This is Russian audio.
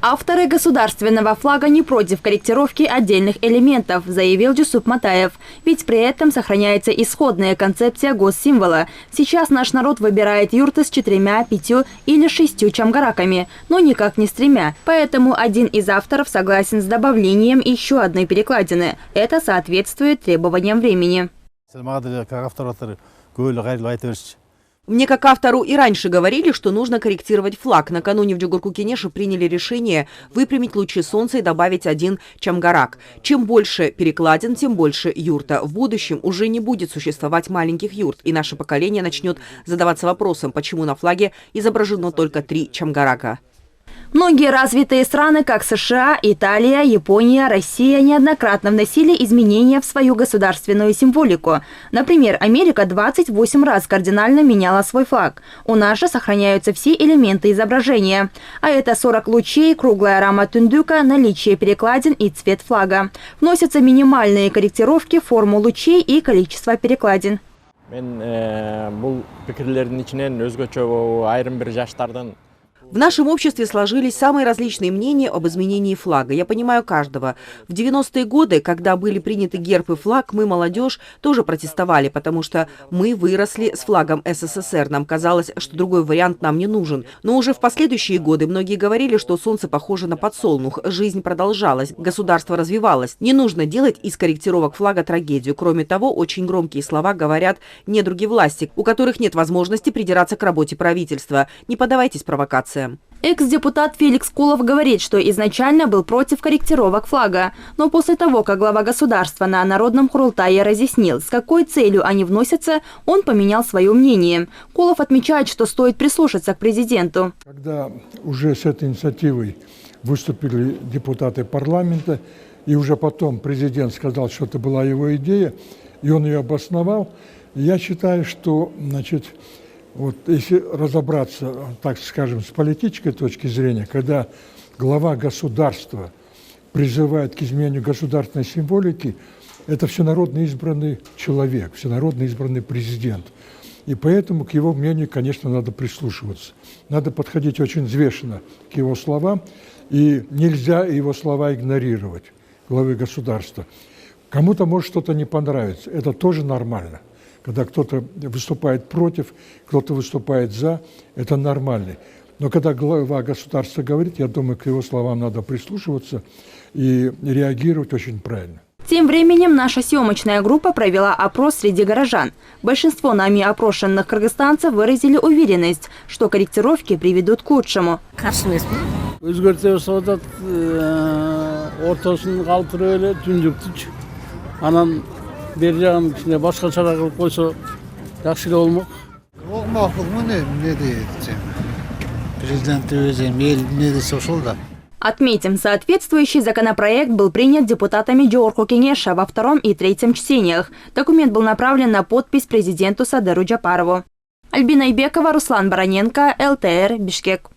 Авторы государственного флага не против корректировки отдельных элементов, заявил Джусуп Матаев. Ведь при этом сохраняется исходная концепция госсимвола. Сейчас наш народ выбирает юрты с 4, 5 или 6 чамгараками, но никак не с 3. Поэтому один из авторов согласен с добавлением еще одной перекладины. Это соответствует требованиям времени. Мне как автору и раньше говорили, что нужно корректировать флаг. Накануне в Джугурку-Кенеше приняли решение выпрямить лучи солнца и добавить 1 чамгарак. Чем больше перекладин, тем больше юрта. В будущем уже не будет существовать маленьких юрт, и наше поколение начнет задаваться вопросом, почему на флаге изображено только 3 чамгарака. Многие развитые страны, как США, Италия, Япония, Россия, неоднократно вносили изменения в свою государственную символику. Например, Америка 28 раз кардинально меняла свой флаг. У нас же сохраняются все элементы изображения. А это 40 лучей, круглая рама тундука, наличие перекладин и цвет флага. Вносятся минимальные корректировки в форму лучей и количество перекладин. В нашем обществе сложились самые различные мнения об изменении флага. Я понимаю каждого. В 90-е годы, когда были приняты герб и флаг, мы, молодежь, тоже протестовали, потому что мы выросли с флагом СССР. Нам казалось, что другой вариант нам не нужен. Но уже в последующие годы многие говорили, что солнце похоже на подсолнух. Жизнь продолжалась, государство развивалось. Не нужно делать из корректировок флага трагедию. Кроме того, очень громкие слова говорят недруги власти, у которых нет возможности придираться к работе правительства. Не поддавайтесь провокациям. Экс-депутат Феликс Кулов говорит, что изначально был против корректировок флага. Но после того, как глава государства на Народном Курултае разъяснил, с какой целью они вносятся, он поменял свое мнение. Кулов отмечает, что стоит прислушаться к президенту. Когда уже с этой инициативой выступили депутаты парламента, и уже потом президент сказал, что это была его идея, и он ее обосновал, я считаю, что, вот если разобраться, так скажем, с политической точки зрения, когда глава государства призывает к изменению государственной символики, это всенародно избранный человек, всенародно избранный президент. И поэтому к его мнению, конечно, надо прислушиваться. Надо подходить очень взвешенно к его словам, и нельзя его слова игнорировать, главы государства. Кому-то может что-то не понравиться, это тоже нормально. Когда кто-то выступает против, кто-то выступает за, это нормально. Но когда глава государства говорит, я думаю, к его словам надо прислушиваться и реагировать очень правильно. Тем временем наша съемочная группа провела опрос среди горожан. Большинство нами опрошенных кыргызстанцев выразили уверенность, что корректировки приведут к лучшему. Бер жагын кичине башкачараак кылып койсо жакшы эле болмок. Макулмун эмне дейт? Президентибиз эми эл эмне десе ошол да. Отметим, соответствующий законопроект был принят депутатами Джугурку-Кенеша во 2 и 3 чтениях. Документ был направлен на подпись президенту Садыру Джапарову. Альбина Ибекова, Руслан Бароненко, ЛТР, Бишкек.